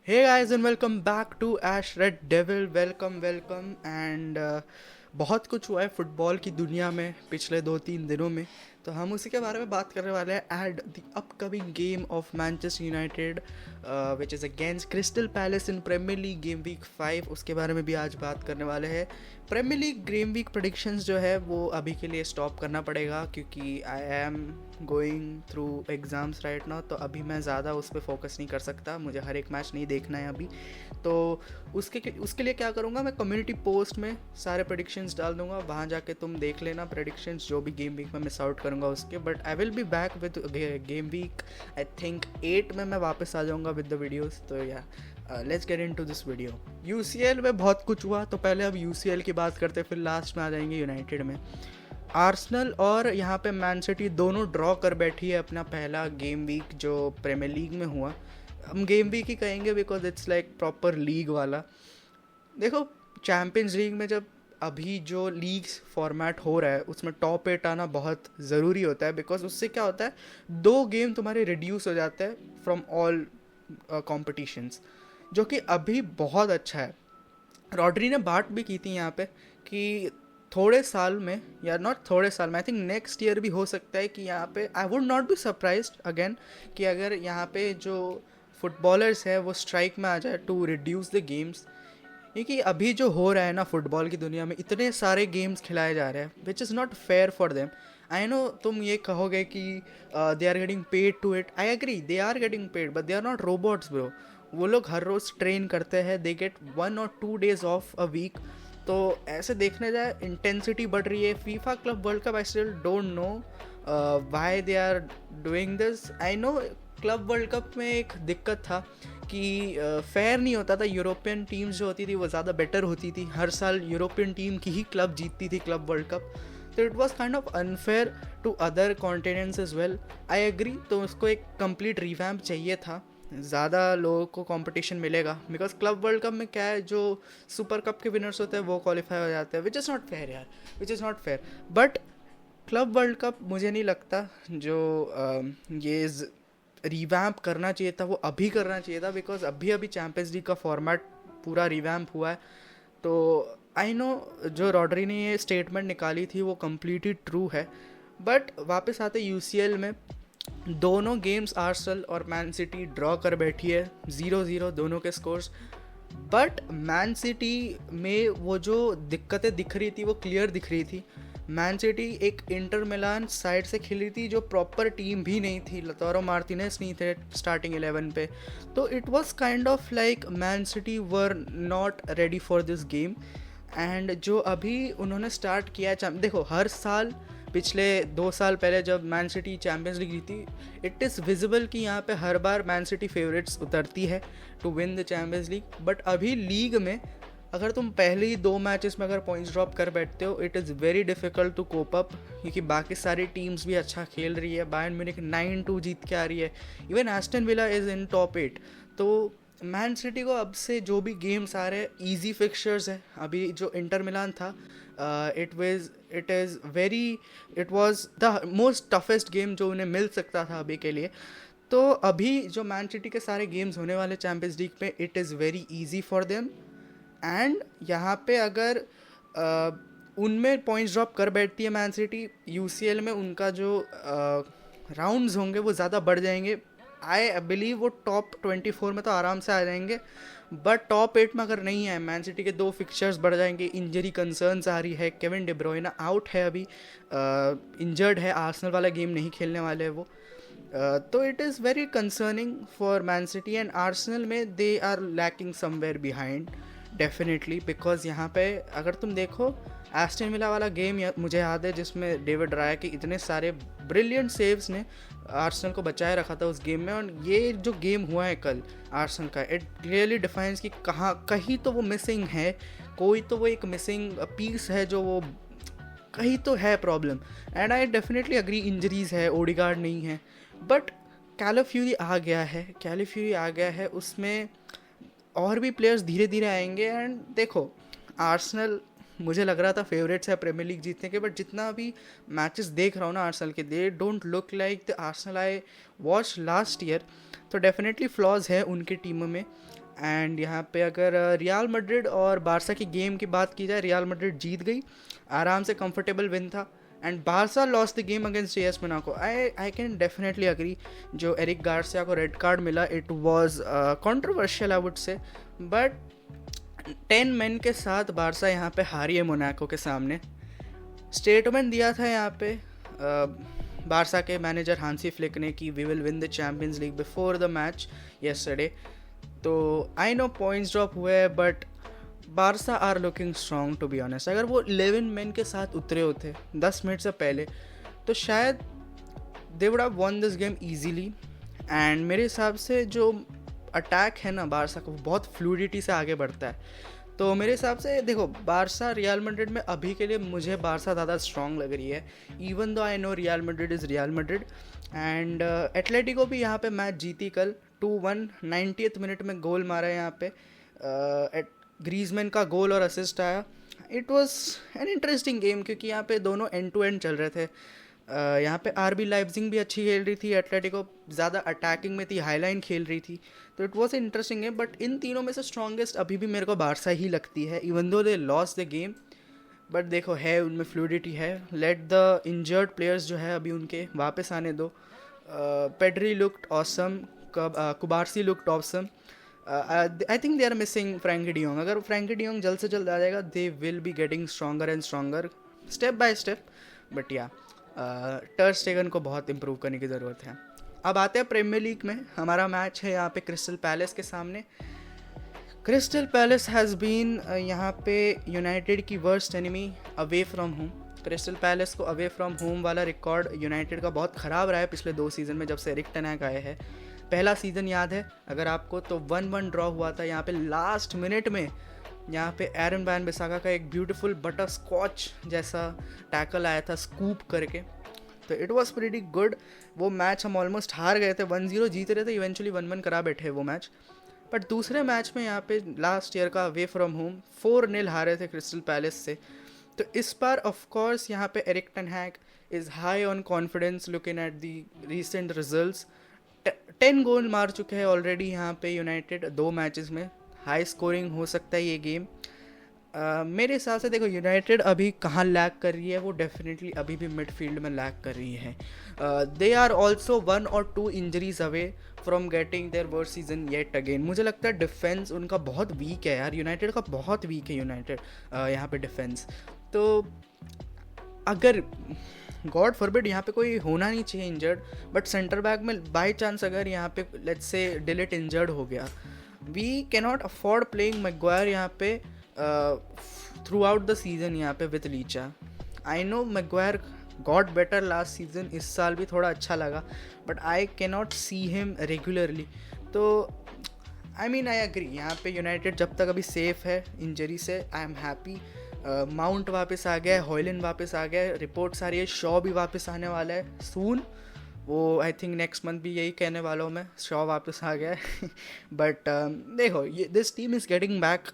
Hey guys and welcome back to Ash Red Devil. Welcome and बहुत कुछ हुआ है फुटबॉल की दुनिया में पिछले 2-3 दिनों में, तो हम उसी के बारे में बात करने वाले हैं at the upcoming game of Manchester United which is against Crystal Palace in Premier League game week 5। उसके बारे में भी आज बात करने वाले हैं। Premier League game week predictions जो है वो अभी के लिए स्टॉप करना पड़ेगा क्योंकि आई am going through exams right now, तो अभी मैं ज़्यादा उस पर फोकस नहीं कर सकता, मुझे हर एक मैच नहीं देखना है अभी। तो उसके लिए क्या करूँगा, मैं कम्युनिटी पोस्ट में सारे प्रेडिक्शंस डाल दूँगा, वहाँ जाके तुम देख लेना प्रेडिक्शंस जो भी गेम वीक में मिस आउट करूँगा उसके। But I will be back with game week I think 8 में मैं वापस आ जाऊँगा विद द वीडियोज़। तो या let's get into this video. UCL में बहुत कुछ हुआ, तो पहले अब यूसीएल की बात करते हैं, फिर लास्ट में आ जाएंगे यूनाइटेड में। आर्सेनल और यहाँ पे मैन सिटी दोनों ड्रॉ कर बैठी है अपना पहला गेम वीक जो प्रीमियर लीग में हुआ। हम गेम वीक ही कहेंगे because it's like proper league वाला। देखो, चैम्पियंस लीग में जब अभी जो लीग्स फॉर्मेट हो रहा है उसमें टॉप 8 आना बहुत ज़रूरी होता है, बिकॉज उससे क्या होता है, 2 गेम तुम्हारे रिड्यूस हो जाते हैं फ्रॉम ऑल कॉम्पिटिशन्स, जो कि अभी बहुत अच्छा है। रॉड्री ने बात भी की थी यहाँ पे कि थोड़े साल में, या नॉट थोड़े साल में, आई थिंक नेक्स्ट ईयर भी हो सकता है कि यहाँ पे I would not be surprised again कि अगर यहाँ पे जो फुटबॉलर्स है वो स्ट्राइक में आ जाए टू रिड्यूस द गेम्स। क्योंकि अभी जो हो रहा है ना फुटबॉल की दुनिया में, इतने सारे गेम्स खिलाए जा रहे हैं which is not fair for them. I know तुम ये कहोगे कि they are getting paid to it, I agree they are getting paid, but they are not robots bro. वो लोग हर रोज़ ट्रेन करते हैं, दे गेट 1 और 2 days ऑफ अ वीक। तो ऐसे देखने जाए इंटेंसिटी बढ़ रही है। FIFA Club World Cup I still don't know why they are doing this. I know Club World Cup में एक दिक्कत था कि फेयर नहीं होता था, यूरोपियन टीम्स जो होती थी वो ज़्यादा बेटर होती थी, हर साल यूरोपियन टीम की ही क्लब जीतती थी क्लब वर्ल्ड कप। तो it was kind of unfair to other continents as well. I agree, तो उसको एक कंप्लीट रिवैम्प चाहिए था, ज़्यादा लोगों को कंपटीशन मिलेगा। बिकॉज क्लब वर्ल्ड कप में क्या है, जो सुपर कप के विनर्स होते हैं वो क्वालिफाई हो जाते हैं, विच इज़ नॉट फेयर यार, विच is not fair. But club World cup मुझे नहीं लगता जो ये रिवैम्प करना चाहिए था वो अभी करना चाहिए था, बिकॉज अभी अभी चैम्पियंस लीग का फॉर्मेट पूरा रिवैम्प हुआ है। तो आई नो जो रॉड्री ने ये स्टेटमेंट निकाली थी वो कम्प्लीटली ट्रू है। बट वापस आते यूसीएल में, दोनों गेम्स आर्सेनल और मैन सिटी ड्रॉ कर बैठी है, 0-0 दोनों के स्कोर्स। बट मैन सिटी में वो जो दिक्कतें दिख रही थी वो क्लियर दिख रही थी। मैन सिटी एक इंटर मिलान साइड से खेली थी जो प्रॉपर टीम भी नहीं थी, लतारो मार्टिनेस नहीं थे स्टार्टिंग 11 पे। तो it was kind of like man city were not ready for this game. And जो अभी उन्होंने स्टार्ट किया है, देखो हर साल पिछले 2 साल पहले जब मैन सिटी चैम्पियंस लीग जीती, इट इज़ विजिबल कि यहाँ पे हर बार मैन सिटी फेवरेट्स उतरती है to win the Champions League. But अभी लीग में अगर तुम पहले ही 2 मैचेस में अगर पॉइंट्स ड्रॉप कर बैठते हो, it is very difficult to cope up, क्योंकि बाकी सारी टीम्स भी अच्छा खेल रही है। बायर्न म्यूनिख 9-2 जीत के आ रही है, even Aston villa is in top 8। तो मैन सिटी को अब से जो भी गेम्स आ रहे हैं ईजी फिक्सचर्स है। अभी जो इंटर मिलान था, it was the most toughest game जो उन्हें मिल सकता था अभी के लिए। तो अभी जो मैन सिटी के सारे गेम्स होने वाले चैम्पियंस लीग में, it is very easy for them. And यहाँ पे अगर उनमें पॉइंट्स ड्रॉप कर बैठती है मैन सिटी, यूसीएल में उनका जो राउंड्स होंगे वो ज़्यादा बढ़ जाएंगे। आई बिलीव वो टॉप 24 में तो आराम से आ जाएंगे, बट टॉप 8 में अगर नहीं है, मैन सिटी के 2 फिक्चर्स बढ़ जाएंगे। इंजरी कंसर्न्स आ रही है, केविन डी ब्रुयना आउट है अभी, इंजर्ड है, आर्सेनल वाला गेम नहीं खेलने वाले हैं वो। तो it is very concerning for Man City and Arsenal में they are lacking somewhere behind definitely. Because यहाँ पे अगर तुम देखो एस्टन विला वाला गेम मुझे याद है जिसमें डेविड राया के इतने सारे ब्रिलियंट सेव्स ने आर्सेनल को बचाए रखा था उस गेम में। और ये जो गेम हुआ है कल आर्सेनल का, इट क्लियरली डिफाइंस कि कहाँ कहीं तो वो मिसिंग है, कोई तो वो एक मिसिंग पीस है, जो वो कहीं तो है problem. And I definitely agree, injuries है, ओडिगार्ड नहीं है, बट कैलाफ्यूरी आ गया है उसमें और भी प्लेयर्स धीरे धीरे आएंगे। एंड देखो, आर्सेनल मुझे लग रहा था फेवरेट्स है प्रीमियर लीग जीतने के, बट जितना भी मैचेस देख रहा हूँ ना आर्सेनल के, they don't look like the Arsenal I watch last year. तो डेफिनेटली फ्लॉज है उनकी टीम में। एंड यहाँ पे अगर रियल मैड्रिड और बारसा की गेम की बात की जाए, रियल मैड्रिड जीत गई, आराम से कंफर्टेबल विन था, and Barca lost the game against as Monaco. I can definitely agree, जो एरिक गार्सिया को रेड कार्ड मिला, it was controversial I would say, but 10 man के साथ बारसा यहाँ पे हारी है मोनाको के सामने। स्टेटमेंट दिया था यहाँ पे बारसा के मैनेजर हांसी फ्लिक ने कि we will win the Champions League before the match yesterday. तो आई नो पॉइंट्स ड्रॉप हुए, but Barca are looking strong to be honest. अगर वो 11 मैन के साथ उतरे होते 10 मिनट से पहले, तो शायद they would have von this game easily. And मेरे हिसाब से जो अटैक है ना बारसा का, वो बहुत फ्लूडिटी से आगे बढ़ता है। तो मेरे हिसाब से देखो, बारसा रियल मैड्रिड में अभी के लिए मुझे बारसा ज़्यादा स्ट्रॉन्ग लग रही है, even though I know real Madrid is real Madrid. And Atletico भी यहाँ पे मैच जीती कल 2-1, 90th मिनट में गोल मारा है यहाँ पे, ग्रीजमैन का गोल और असिस्ट आया। It was an interesting game, क्योंकि यहाँ पे दोनों एंड टू एंड चल रहे थे। यहाँ पे आरबी लाइप्जिग भी अच्छी खेल रही थी, एटलेटिको ज़्यादा अटैकिंग में थी, हाईलाइन खेल रही थी, तो it was interesting game. But in तीनों में से स्ट्रॉन्गेस्ट अभी भी मेरे को बारसा ही लगती है, even though they loss the game. But देखो, है उनमें फ्लूडिटी है, लेट द इंजर्ड प्लेयर्स जो है अभी उनके वापस आने दो। Pedri looked awesome, Cubarsi looked awesome. I think they are missing Frenkie de Jong. अगर फ्रैंकी डियोंग जल्द से जल्द आ जाएगा, they will be getting stronger and stronger step by step. But या टर स्टेगन को बहुत इंप्रूव करने की ज़रूरत है। अब आते हैं प्रीमियर लीग में। हमारा मैच है यहाँ पे क्रिस्टल पैलेस के सामने। क्रिस्टल पैलेस हैज़ बीन यहाँ पे यूनाइटेड की worst enemy away from home. Crystal palace को अवे फ्रॉम होम वाला रिकॉर्ड यूनाइटेड का बहुत ख़राब रहा है पिछले 2 सीज़न में, जब से एरिक टेन हैग आए हैं। पहला सीज़न याद है अगर आपको, तो 1-1 ड्रॉ हुआ था यहाँ पे लास्ट मिनट में। यहाँ पे एरन वैन बिसाका का एक ब्यूटीफुल बटर स्कॉच जैसा टैकल आया था स्कूप करके, तो इट वॉज प्रीटी गुड। वो मैच हम ऑलमोस्ट हार गए थे, 1-0 जीत रहे थे, इवेंचुअली 1-1 करा बैठे वो मैच। बट दूसरे मैच में यहाँ पे लास्ट ईयर का अवे फ्रॉम होम 4-0 हारे थे क्रिस्टल पैलेस से। तो इस बार ऑफ कोर्स यहाँ पे Erik ten Hag is high on confidence looking at the recent results. 10 goal मार चुके हैं ऑलरेडी यहाँ पे यूनाइटेड 2 मैचेस में। हाई स्कोरिंग हो सकता है ये गेम। मेरे हिसाब से देखो, यूनाइटेड अभी कहाँ लैग कर रही है, वो डेफिनेटली अभी भी मिडफील्ड में लैग कर रही है। They are also 1 or 2 injuries away from getting their worst season yet again. मुझे लगता है डिफेंस उनका बहुत वीक है यार, यूनाइटेड का बहुत वीक है यूनाइटेड यहाँ पे डिफेंस। तो अगर गॉड फॉरबिड यहाँ पे कोई होना नहीं चाहिए इंजर्ड, बट सेंटर बैक में बाई चांस अगर यहाँ पे लेट्स से डिलीट इंजर्ड हो गया, we cannot afford playing Maguire यहाँ पे थ्रू आउट द सीजन यहाँ पे with Licha. I know Maguire got better last season, इस साल भी थोड़ा अच्छा लगा, but I cannot see him regularly. तो आई मीन आई एग्री, यहाँ पे यूनाइटेड जब तक अभी सेफ है इंजरी से, आई एम हैप्पी। माउंट वापस आ गया है, हॉयलैंड वापस आ गया है, रिपोर्ट्स आ रही है शॉ भी वापस आने वाला है सून। वो आई थिंक नेक्स्ट मंथ भी यही कहने वाला हूँ मैं, शॉ वापस आ गया है। बट देखो, ये this team is getting back.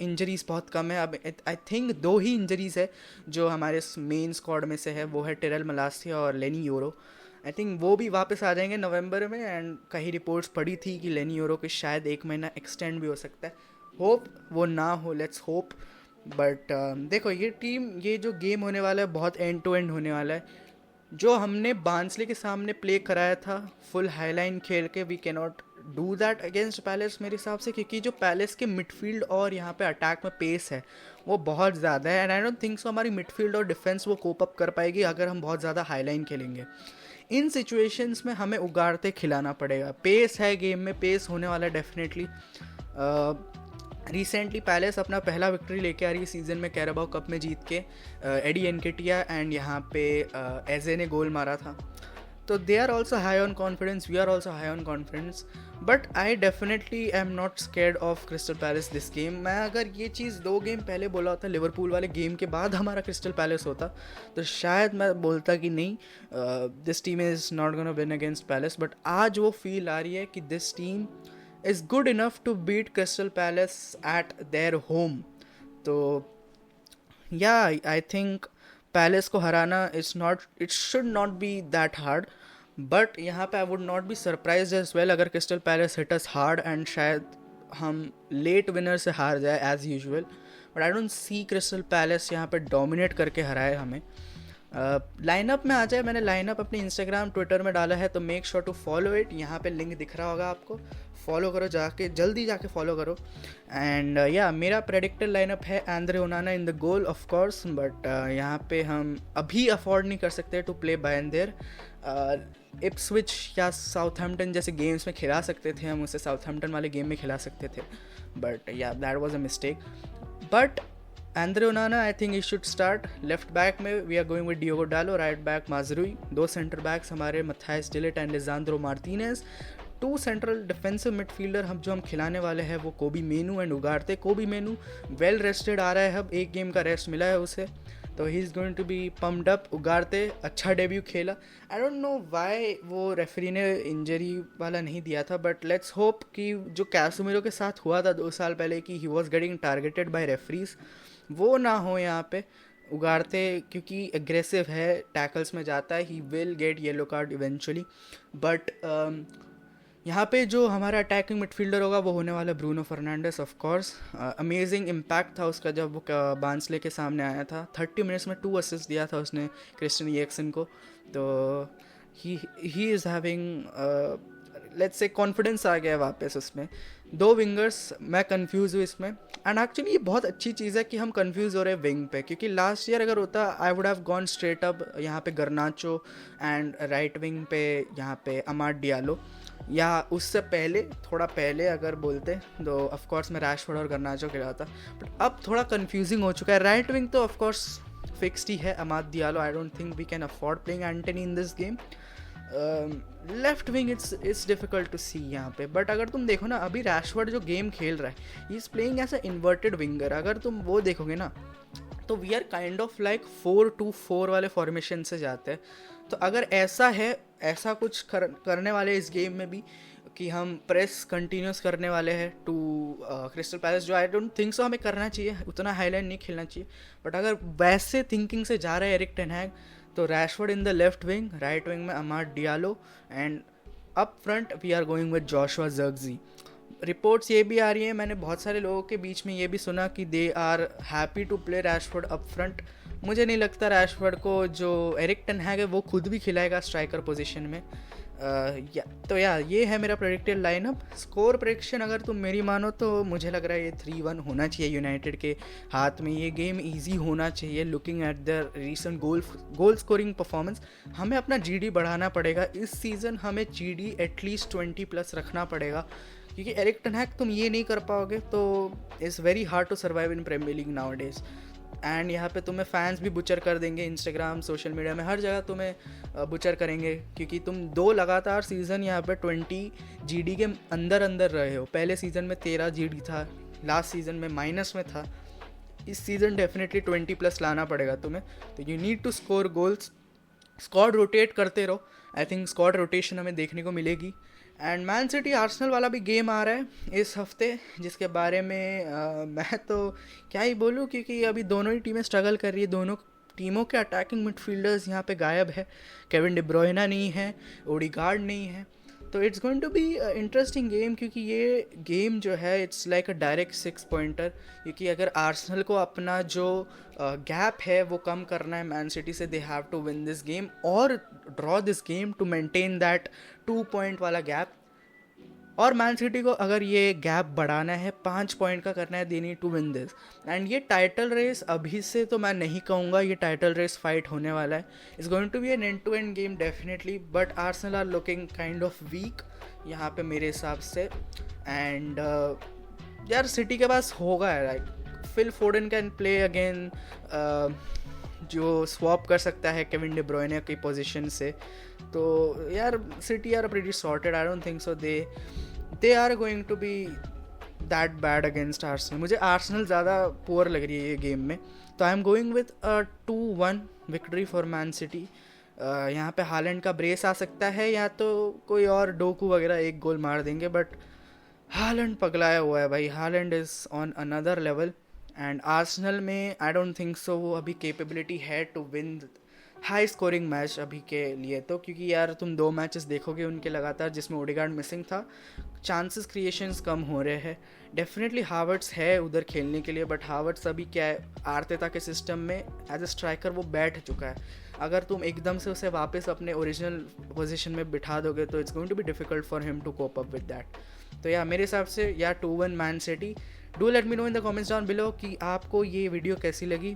Injuries बहुत कम है अब। आई थिंक 2 ही इंजरीज़ है जो हमारे मेन स्क्वाड में से है, वो है टिरेल मलासिया और लेनी यूरो। आई थिंक वो भी वापस आ जाएंगे नवंबर में। एंड कहीं रिपोर्ट्स पड़ी थी कि लेनी यूरो के शायद 1 महीना एक्सटेंड भी हो सकता है। होप वो ना हो, लेट्स होप। बट देखो, ये टीम, ये जो गेम होने वाला है बहुत एंड टू एंड होने वाला है। जो हमने बांसले के सामने प्ले कराया था फुल हाईलाइन खेल के, we cannot do that against Palace मेरे हिसाब से, क्योंकि जो पैलेस के मिडफील्ड और यहाँ पे अटैक में पेस है वो बहुत ज़्यादा है। एंड आई डोंट थिंक सो हमारी मिडफील्ड और डिफेंस वो कोप अप कर पाएगी अगर हम बहुत ज़्यादा हाईलाइन खेलेंगे। इन सिचुएशंस में हमें उगाड़ते खिलाना पड़ेगा। पेस है गेम में, पेस होने वाला है डेफिनेटली। रिसेंटली पैलेस अपना पहला विक्ट्री लेके आ रही है सीज़न में कैराबाओ कप में जीत के। एडी एनकेटिया एंड यहाँ पे एजे ने गोल मारा था। तो they are also high on confidence, we are also high on confidence. But I definitely am not scared of Crystal Palace this game. मैं अगर ये चीज़ 2 गेम पहले बोला होता, लिवरपूल वाले गेम के बाद हमारा क्रिस्टल पैलेस होता, तो शायद मैं बोलता कि नहीं, this team is not gonna win against palace. But आज वो फील आ रही है कि this team is good enough to beat Crystal Palace at their home. तो yeah, I think Palace को हराना it should not be that hard. But यहाँ पे I would not be surprised as well अगर Crystal Palace hit us hard and शायद हम late winner से हार जाए as usual, but I don't see crystal palace यहाँ पे डोमिनेट करके हराए हमें। लाइनअप में आ जाए, मैंने लाइनअप अपने इंस्टाग्राम ट्विटर में डाला है, तो make sure to follow it. यहाँ पे लिंक दिख रहा होगा आपको, फॉलो करो जाके, जल्दी जाके फॉलो करो। एंड या मेरा प्रेडिक्टेड लाइनअप है Andre ओनाना in the goal of course, but यहाँ पे हम अभी अफोर्ड नहीं कर सकते टू प्ले बायंदेर। इप्सविच या साउथहैम्पटन जैसे गेम्स में खिला सकते थे हम उसे, साउथहैम्पटन वाले गेम में खिला सकते थे, but yeah that was a mistake. But Andre Onana, I think he should start. Left back में we are going with Diogo Dalot, right back Mazraoui, 2 centre backs हमारे Matthijs de Ligt and Lisandro Martinez, 2 central defensive midfielder हम खिलाने वाले हैं वो कोबी मेनू and उगारते। कोबी मेनू well rested आ रहा है, अब 1 गेम का रेस्ट मिला है उसे, तो he is going to be pumped up. Ugarte अच्छा डेब्यू खेला, आई डोंट नो वाई वो रेफरी ने इंजरी वाला नहीं दिया था, बट लेट्स होप कि जो कैसुमिरो के साथ हुआ था 2 साल पहले कि he was getting targeted by referees, वो ना हो यहाँ पे। उगारते क्योंकि एग्रेसिव है, टैकल्स में जाता है, he will get yellow card eventually, but यहाँ पे जो हमारा अटैकिंग मिडफील्डर होगा वो होने वाला Bruno Fernandes. Of course amazing impact था उसका जब वो बांसले के सामने आया था, 30 मिनट्स में 2 असिस्ट दिया था उसने क्रिस्टियन एरिक्सन को, तो he is having let's say confidence आ गया वापस उसमें। 2 विंगर्स, मैं कंफ्यूज हूँ इसमें, एंड एक्चुअली ये बहुत अच्छी चीज़ है कि हम कंफ्यूज हो रहे हैं विंग पे, क्योंकि लास्ट ईयर अगर होता I would have gone straight up यहाँ पे गर्नाचो एंड राइट विंग पे यहाँ पे अमाड डियालो, या उससे पहले थोड़ा पहले अगर बोलते तो ऑफकोर्स मैं रैशफोर्ड और गर्नाचो खिलाता, बट अब थोड़ा कन्फ्यूजिंग हो चुका है। राइट विंग तो ऑफकोर्स फिक्स्ड ही है, Amad Diallo, I don't think we can afford playing Antony in this game. Left wing it's difficult to see यहाँ पे, बट अगर तुम देखो ना अभी रैशफोर्ड जो गेम खेल रहा है, he is playing as a inverted winger, अगर तुम वो देखोगे ना तो we are kind of like 4-2-4 वाले फॉर्मेशन से जाते हैं। तो अगर ऐसा है, ऐसा कुछ करने वाले इस गेम में भी कि हम प्रेस कंटिन्यूस करने वाले हैं टू क्रिस्टल पैलेस, जो आई डोंट थिंक सो हमें करना चाहिए, उतना हाईलाइट नहीं खेलना चाहिए, बट अगर वैसे थिंकिंग से जा रहा है एरिक टेन हैग, तो Rashford in the left wing, right wing में Amad Diallo, and up front we are going with Joshua Zirkzee. Reports ये भी आ रही हैं, मैंने बहुत सारे लोगों के बीच में ये भी सुना कि they are happy to play Rashford up front. मुझे नहीं लगता रैशफोर्ड को जो एरिक टेन हैग है वो खुद भी खिलाएगा स्ट्राइकर पोजीशन में। तो ये है मेरा प्रेडिक्टेड लाइनअप। स्कोर प्रेडिक्शन अगर तुम मेरी मानो तो मुझे लग रहा है ये 3-1 होना चाहिए यूनाइटेड के हाथ में, ये गेम इजी होना चाहिए looking at the recent goal scoring performance. हमें अपना जीडी बढ़ाना पड़ेगा इस सीज़न, हमें जीडी एटलीस्ट 20+ रखना पड़ेगा, क्योंकि एरिक टेन हैग तुम ये नहीं कर पाओगे तो it's very hard to survive in Premier League nowadays. And यहाँ पे तुम्हें फैंस भी बुचर कर देंगे, इंस्टाग्राम सोशल मीडिया में हर जगह तुम्हें बुचर करेंगे, क्योंकि तुम 2 लगातार सीज़न यहाँ पे 20 जीडी के अंदर रहे हो। पहले सीज़न में 13 जीडी था, लास्ट सीज़न में माइनस में था, इस सीज़न डेफिनेटली 20+ लाना पड़ेगा तुम्हें, तो you need to score goals. Squad rotate करते रहो, आई थिंक स्क्वाड रोटेशन हमें देखने को मिलेगी। एंड मैन सिटी आर्सेनल वाला भी गेम आ रहा है इस हफ्ते, जिसके बारे में मैं तो क्या ही बोलूँ, क्योंकि अभी दोनों ही टीमें स्ट्रगल कर रही है, दोनों टीमों के अटैकिंग मिडफील्डर्स यहाँ पे गायब है, केविन डी ब्रुयना नहीं है, ओडीगार्ड नहीं है, तो it's going to be interesting game, क्योंकि ये गेम जो है it's like a direct 6 pointer, क्योंकि अगर आर्सेनल को अपना जो गैप है वो कम करना है मैन सिटी से, they have to win this game और draw this game to maintain that 2 point वाला गैप। और मैन सिटी को अगर ये गैप बढ़ाना है, 5 पॉइंट का करना है, they need to win this. And ये टाइटल रेस अभी से तो मैं नहीं कहूँगा ये टाइटल रेस फाइट होने वाला है, it's going to be an end to end game definitely, but Arsenal are looking kind of weak यहाँ पे मेरे हिसाब से। एंड यार सिटी के पास होगा, like Phil Foden can play again, जो स्वैप कर सकता है केविन डी ब्रुयने की पोजीशन से, तो यार City are pretty sorted, I don't think so they are going to be that bad against Arsenal. मुझे आर्सेनल ज़्यादा पुअर लग रही है ये गेम में, तो I am going with 2-1 victory for Man City. यहाँ पे हालैंड का ब्रेस आ सकता है, या तो कोई और डोकू वगैरह 1 गोल मार देंगे, बट हालैंड पगलाया हुआ है भाई, Haaland is on another level. And Arsenal में आई डोंट थिंक सो वो अभी कैपेबिलिटी है to win high scoring match अभी के लिए तो, क्योंकि यार तुम 2 मैचेस देखोगे उनके लगातार जिसमें ओडेगार्ड मिसिंग था, चांसेस क्रिएशंस कम हो रहे हैं। डेफिनेटली हावर्ट्स है उधर खेलने के लिए, बट हावर्ट्स अभी क्या है, आर्टेता के सिस्टम में एज ए स्ट्राइकर वो बैठ चुका है। अगर तुम एकदम से उसे वापस अपने ओरिजिनल पोजीशन में बिठा दोगे तो it's going to be difficult for him to cope up with that. तो यार मेरे हिसाब से यार 2-1 Man City. Do let me know in the comments down below कि आपको ये वीडियो कैसी लगी।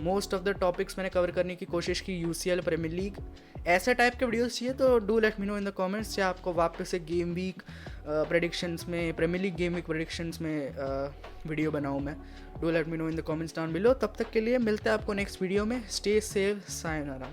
मोस्ट ऑफ द टॉपिक्स मैंने कवर करने की कोशिश की, यूसीएल, प्रीमियर लीग, ऐसे टाइप के वीडियोस चाहिए तो do let me know in the comments, या आपको वापस से गेम वीक प्रेडिक्शंस में, Premier League game week predictions में वीडियो बनाऊँ मैं। Do let me know in the comments down below. तब तक के लिए मिलते हैं आपको नेक्स्ट वीडियो में। Stay safe, sayonara.